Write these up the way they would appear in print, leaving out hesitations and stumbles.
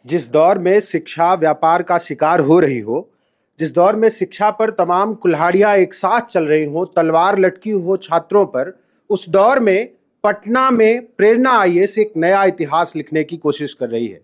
जिस दौर में शिक्षा व्यापार का शिकार हो रही हो, जिस दौर में शिक्षा पर तमाम कुल्हाड़ियां एक साथ चल रही हो, तलवार लटकी हो छात्रों पर, उस दौर में पटना में प्रेरणा आईएएस एक नया इतिहास लिखने की कोशिश कर रही है।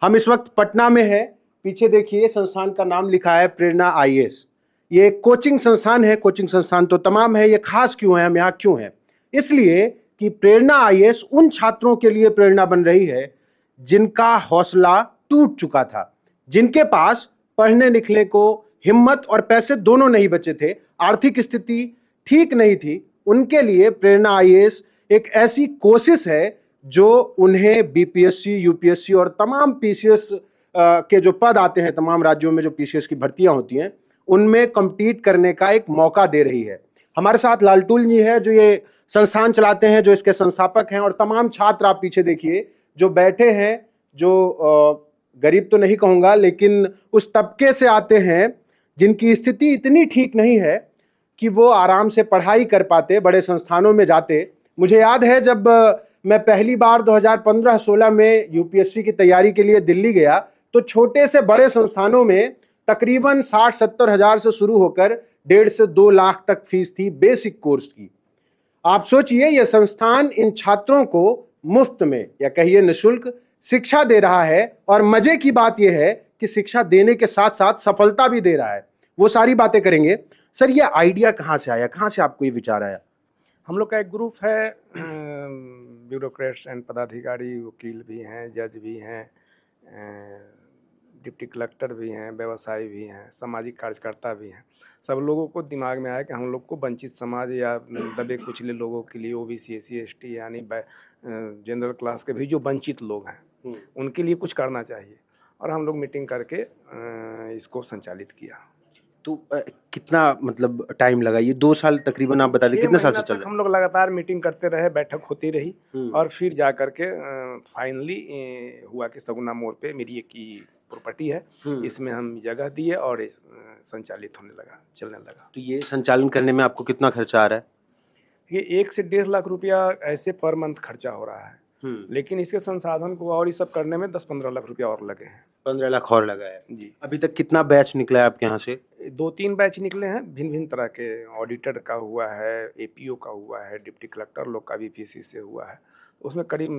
हम इस वक्त पटना में है। पीछे देखिए, संस्थान का नाम लिखा है प्रेरणा आईएएस। ये एक कोचिंग संस्थान है। कोचिंग संस्थान तो तमाम है, ये खास क्यों है, हम यहाँ क्यों हैं? इसलिए कि प्रेरणा आईएएस उन छात्रों के लिए प्रेरणा बन रही है जिनका हौसला टूट चुका था, जिनके पास पढ़ने लिखने को हिम्मत और पैसे दोनों नहीं बचे थे, आर्थिक स्थिति ठीक नहीं थी। उनके लिए प्रेरणा आईएएस एक ऐसी कोशिश है जो उन्हें बीपीएससी, यूपीएससी और तमाम पीसीएस के जो पद आते हैं, तमाम राज्यों में जो पीसीएस की भर्तियां होती हैं, उनमें कम्पीट करने का एक मौका दे रही है। हमारे साथ लालटूल जी है, जो ये संस्थान चलाते हैं, जो इसके संस्थापक हैं, और तमाम छात्र आप पीछे देखिए जो बैठे हैं, जो गरीब तो नहीं कहूंगा, लेकिन उस तबके से आते हैं जिनकी स्थिति इतनी ठीक नहीं है कि वो आराम से पढ़ाई कर पाते, बड़े संस्थानों में जाते। मुझे याद है जब मैं पहली बार 2015-16 में यूपीएससी की तैयारी के लिए दिल्ली गया, तो छोटे से बड़े संस्थानों में तकरीबन 60-70 हजार से शुरू होकर 1.5 से 2 लाख तक फीस थी बेसिक कोर्स की। आप सोचिए, यह संस्थान इन छात्रों को मुफ्त में या कहिए निःशुल्क शिक्षा दे रहा है, और मजे की बात यह है कि शिक्षा देने के साथ साथ सफलता भी दे रहा है। वो सारी बातें करेंगे। सर, ये आइडिया कहाँ से आया, कहाँ से आपको ये विचार आया? हम लोग का एक ग्रुप है, ब्यूरोक्रेट्स एंड पदाधिकारी, वकील भी हैं, जज भी हैं, डिप्टी कलेक्टर भी हैं, व्यवसायी भी हैं, सामाजिक कार्यकर्ता भी हैं। सब लोगों को दिमाग में आया कि हम लोग को वंचित समाज या दबे कुचले लोगों के लिए, ओबीसी, एससी, एसटी यानी जनरल क्लास के भी जो वंचित लोग हैं, उनके लिए कुछ करना चाहिए। और हम लोग मीटिंग करके इसको संचालित किया। तो कितना मतलब टाइम लगा? ये 2 साल तकरीबन आप बता दें, कितने साल से चल रहा है? हम लोग लगातार मीटिंग करते रहे, बैठक होती रही, और फिर जा करके फाइनली हुआ कि सगुना मोड़ पे मेरी एक ही प्रॉपर्टी है, इसमें हम जगह दिए और संचालित होने लगा, चलने लगा। तो ये संचालन करने में आपको कितना खर्चा आ रहा है? ये 1 से 1.5 लाख रुपया ऐसे पर मंथ खर्चा हो रहा है, लेकिन इसके संसाधन को और ये सब करने में 10-15 लाख रुपया और लगे हैं। 15 लाख और लगा है जी। अभी तक कितना बैच निकला है आपके यहाँ से? 2-3 बैच निकले हैं, भिन्न भिन्न तरह के। ऑडिटर का हुआ है, एपीओ का हुआ है, डिप्टी कलेक्टर लोग का भी पीसी से हुआ है। उसमें करीब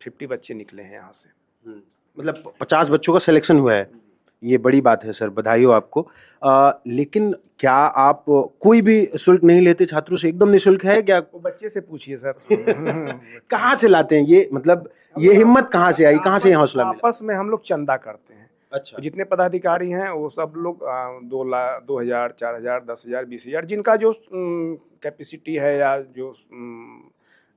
50 बच्चे निकले हैं यहाँ से। मतलब 50 बच्चों का सिलेक्शन हुआ है। ये बड़ी बात है सर, बधाई हो आपको। लेकिन क्या आप कोई भी शुल्क नहीं लेते छात्रों से? एकदम निःशुल्क है क्या? बच्चे से पूछिए सर। कहाँ से लाते हैं ये, मतलब ये हिम्मत कहाँ से आई, कहाँ से ये हौसला मिला? आपस में हम लोग चंदा करते हैं। अच्छा। तो जितने पदाधिकारी हैं वो सब लोग 2,00,000, 4,000, 10,000, 20,000, जिनका जो कैपेसिटी है या जो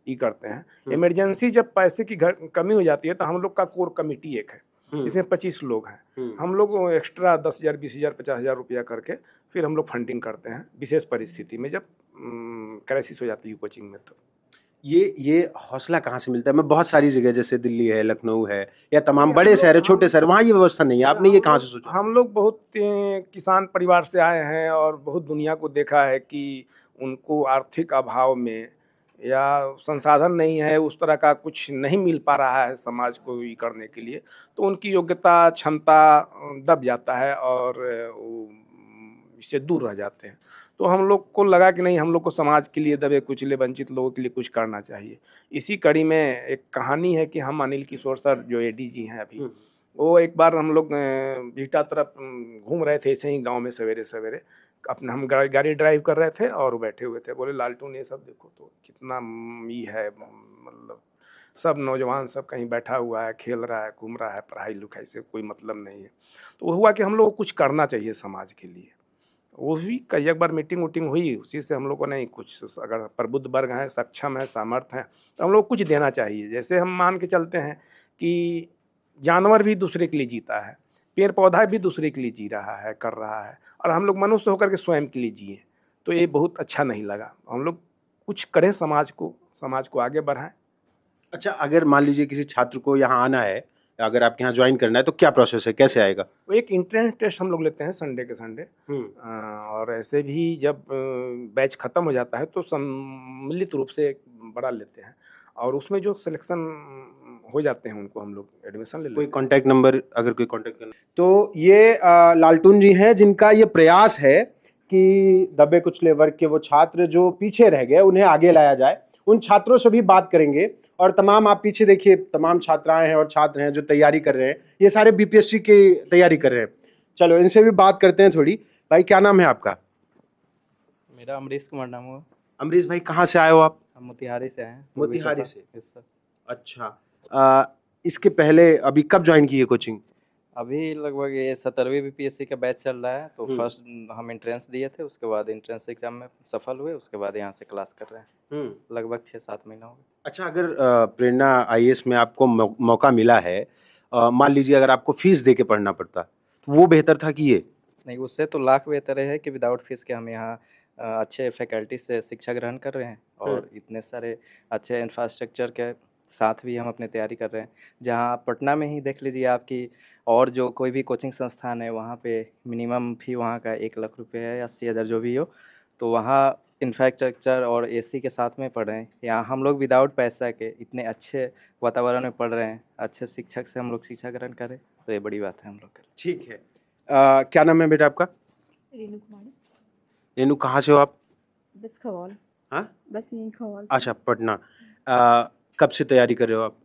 ये करते हैं। इमरजेंसी जब पैसे की कमी हो जाती है तो हम लोग का कोर कमेटी एक है, इसमें 25 लोग हैं। हम लोग एक्स्ट्रा 10,000, 20,000, 50,000 रुपया करके फिर हम लोग फंडिंग करते हैं विशेष परिस्थिति में, जब क्राइसिस हो जाती है कोचिंग में। तो ये हौसला कहाँ से मिलता है? मैं बहुत सारी जगह, जैसे दिल्ली है, लखनऊ है, या तमाम बड़े शहर है, छोटे शहर, वहाँ ये व्यवस्था नहीं है। आपने ये कहाँ से सोचा? हम लोग बहुत किसान परिवार से आए हैं और बहुत दुनिया को देखा है कि उनको आर्थिक अभाव में या संसाधन नहीं है, उस तरह का कुछ नहीं मिल पा रहा है समाज को ये करने के लिए, तो उनकी योग्यता क्षमता दब जाता है और वो इससे दूर रह जाते हैं। तो हम लोग को लगा कि नहीं, हम लोग को समाज के लिए, दबे कुचले वंचित लोगों के लिए कुछ करना चाहिए। इसी कड़ी में एक कहानी है कि हम अनिल किशोर सर जो एडीजी हैं अभी, वो एक बार हम लोग बिहटा तरफ घूम रहे थे, ऐसे ही गांव में सवेरे सवेरे अपने हम गाड़ी ड्राइव कर रहे थे और वो बैठे हुए थे। बोले, लालटून ये सब देखो तो कितना ये है, मतलब सब नौजवान सब कहीं बैठा हुआ है, खेल रहा है, घूम रहा है, पढ़ाई लिखाई से कोई मतलब नहीं है। तो वो हुआ कि हम लोग को कुछ करना चाहिए समाज के लिए। वो भी कई एक बार मीटिंग वूटिंग हुई, उसी से हम लोग को नहीं, कुछ अगर प्रबुद्ध वर्ग हैं, सक्षम है, सामर्थ्य हैं, तो हम लोग कुछ देना चाहिए। जैसे हम मान के चलते हैं कि जानवर भी दूसरे के लिए जीता है, पेड़ पौधा भी दूसरे के लिए जी रहा है, कर रहा है, और हम लोग मनुष्य होकर के स्वयं के लिए जिए, तो ये बहुत अच्छा नहीं लगा। हम लोग कुछ करें, समाज को आगे बढ़ाएं। अच्छा, अगर मान लीजिए किसी छात्र को यहाँ आना है, अगर आपके यहाँ ज्वाइन करना है, तो क्या प्रोसेस है, कैसे आएगा? वो एक इंट्रेंस टेस्ट हम लोग लेते हैं संडे के संडे, और ऐसे भी जब बैच ख़त्म हो जाता है तो सम्मिलित रूप से एक बड़ा लेते हैं, और उसमें जो सिलेक्शन हो जाते हैं उनको हम लोग एडमिशन ले कोई लेते कांटेक्ट नंबर अगर कोई कांटेक्ट करना तो ये लालटून जी हैं जिनका ये प्रयास है कि दबे कुचले वर्ग के वो छात्र जो पीछे रह गए उन्हें आगे लाया जाए। उन छात्रों से भी बात करेंगे और तमाम आप पीछे देखिए तमाम छात्राएं हैं और छात्र हैं जो तैयारी कर रहे हैं, ये सारे बीपीएससी की तैयारी कर रहे हैं। चलो इनसे भी बात करते हैं थोड़ी। भाई क्या नाम है आपका? मेरा अमरीश कुमार नाम हुआ। अमरीश भाई कहाँ से आए हो आप? हम मोतिहारी से हैं। मोतिहारी से? Yes sir. अच्छा, इसके पहले अभी कब ज्वाइन की है कोचिंग? अभी लगभग ये 17वीं बीपीएससी का बैच चल रहा है, तो हम्म। फर्स्ट हम एंट्रेंस दिए थे, उसके बाद एंट्रेंस एग्जाम में सफल हुए, उसके बाद यहाँ से क्लास कर रहे हैं। लगभग 6-7 महीना हो गए। अच्छा, अगर प्रेरणा आईएएस में आपको मौका मिला है, मान लीजिए अगर आपको फीस दे के पढ़ना पड़ता तो वो बेहतर था कि ये? नहीं, उससे तो लाख बेहतर है कि विदाउट फीस के हम यहाँ अच्छे फैकल्टी से शिक्षा ग्रहण कर रहे हैं और इतने सारे अच्छे इंफ्रास्ट्रक्चर के साथ भी हम अपनी तैयारी कर रहे हैं। जहाँ पटना में ही देख लीजिए आपकी, और जो कोई भी कोचिंग संस्थान है वहाँ पे मिनिमम फी वहाँ का 1 लाख रुपए है या 80,000 जो भी हो, तो वहाँ इंफ्रास्ट्रक्चर और एसी के साथ में पढ़ रहे हैं। यहाँ हम लोग विदाउट पैसा के इतने अच्छे वातावरण में पढ़ रहे हैं, अच्छे शिक्षक से हम लोग शिक्षा ग्रहण करें, तो ये बड़ी बात है हम लोग के लिए। ठीक है। क्या नाम है बेटा आपका? रेनू कुमारी। रेनू, कहाँ से हो आप? बस खवाल। हाँ, बस यहीं खवाल। अच्छा पटना। कब से तैयारी कर रहे हो आप?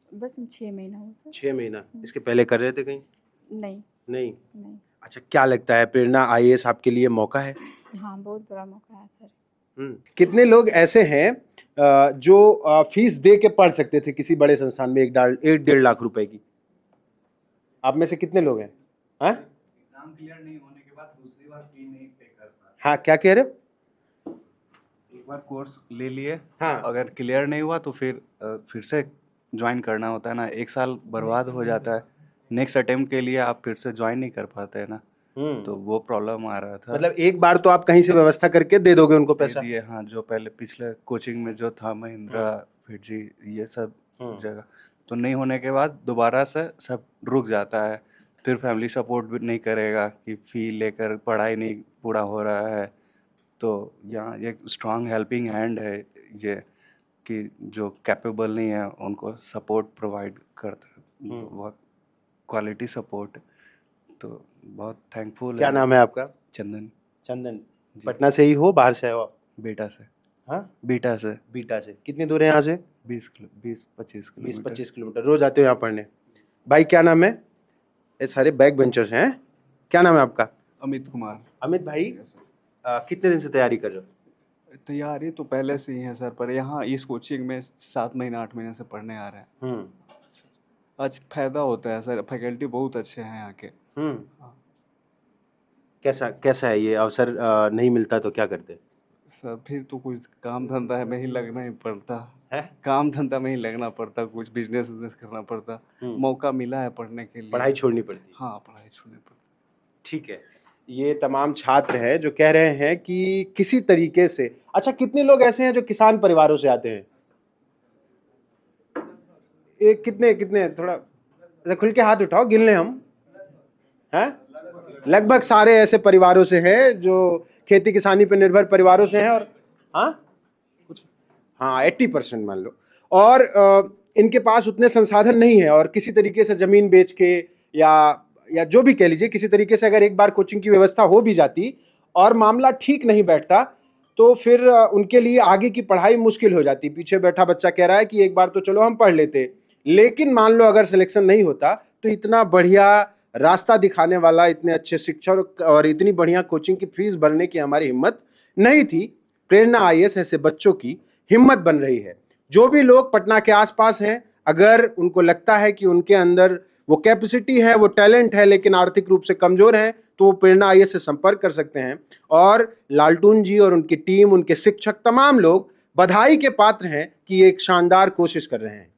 बस 6 महीना हुआ सर। 6 महीना। इसके पहले कर रहे थे कहीं? नहीं नहीं। नहीं। अच्छा, क्या लगता है प्रेरणा आईएएस आपके लिए मौका है? हाँ, बहुत बड़ा मौका है सर। कितने लोग ऐसे हैं जो फीस दे के पढ़ सकते थे किसी बड़े संस्थान में 1-1.5 लाख रुपए की? आप में से कितने लोग हैं? हाँ, एग्जाम क्लियर नहीं होने के बाद दूसरी बार फी नहीं पे कर पाए। हाँ, क्या कह रहे हो? एक बार कोर्स ले लिए, हाँ, अगर क्लियर नहीं हुआ तो फिर से ज्वाइन करना होता है ना, 1 साल बर्बाद हो जाता है। नेक्स्ट अटेम्प्ट के लिए आप फिर से ज्वाइन नहीं कर पाते हैं ना, तो वो प्रॉब्लम आ रहा था। मतलब एक बार तो आप कहीं से व्यवस्था करके दे दोगे उनको पैसा? ये हाँ, जो पहले पिछले कोचिंग में जो था महिंद्रा, फिजी, ये सब जगह, तो नहीं होने के बाद दोबारा से सब रुक जाता है। फिर फैमिली सपोर्ट भी नहीं करेगा कि फी लेकर पढ़ाई नहीं पूरा हो रहा है, तो यहाँ एक स्ट्रांग हेल्पिंग हैंड है ये, कि जो कैपेबल नहीं है उनको सपोर्ट प्रोवाइड करता है, बहुत क्वालिटी सपोर्ट, तो बहुत थैंकफुल। क्या नाम है आपका? चंदन। चंदन। पटना से ही हो, बाहर से आए हो आप? बेटा से। हाँ, बीटा से। बीटा से। कितनी दूर है यहाँ से? 20-25 किलोमीटर। 20-25 किलोमीटर। रोज आते हो यहाँ पढ़ने? भाई क्या नाम है? ये सारे बैक बेंचर्स हैं। क्या नाम है आपका? अमित कुमार। अमित भाई, कितने दिन से तैयारी कर रहे हो? तैयारी तो पहले से ही है सर, पर यहाँ इस कोचिंग में 7 महीना 8 महीने से पढ़ने आ रहे हैं। आज फायदा होता है सर, फैकल्टी बहुत अच्छे हैं यहाँ के। कैसा है ये अवसर? नहीं मिलता तो क्या करते? सर फिर तो कुछ काम धंधा में ही लगना ही पड़ता है। काम धंधा में ही लगना पड़ता, कुछ बिजनेस करना पड़ता। मौका मिला है पढ़ने के लिए, पढ़ाई छोड़नी पड़ती? हाँ, पढ़ाई छोड़नी पड़ती। ठीक है। ये तमाम छात्र हैं जो कह रहे हैं कि किसी तरीके से। अच्छा, कितने लोग ऐसे हैं जो किसान परिवारों से आते हैं? एक कितने थोड़ा खुल के हाथ उठाओ, गिन लें हम। हैं? लगभग सारे ऐसे परिवारों से हैं जो खेती किसानी पर निर्भर परिवारों से हैं। और हाँ 80% मान लो। और इनके पास उतने संसाधन नहीं है और किसी तरीके से जमीन बेच के या जो भी कह लीजिए, किसी तरीके से अगर एक बार कोचिंग की व्यवस्था हो भी जाती और मामला ठीक नहीं बैठता तो फिर उनके लिए आगे की पढ़ाई मुश्किल हो जाती। पीछे बैठा बच्चा कह रहा है कि एक बार तो चलो हम पढ़ लेते, लेकिन मान लो अगर सिलेक्शन नहीं होता तो इतना बढ़िया रास्ता दिखाने वाला, इतने अच्छे शिक्षक और इतनी बढ़िया कोचिंग की फीस भरने की हमारी हिम्मत नहीं थी। प्रेरणा आईएएस ऐसे बच्चों की हिम्मत बन रही है। जो भी लोग पटना के आसपास हैं, अगर उनको लगता है कि उनके अंदर वो कैपेसिटी है, वो टैलेंट है, लेकिन आर्थिक रूप से कमजोर है, तो वो प्रेरणा आईएएस से संपर्क कर सकते हैं। और लालटून जी और उनकी टीम, उनके शिक्षक, तमाम लोग बधाई के पात्र हैं कि एक शानदार कोशिश कर रहे हैं।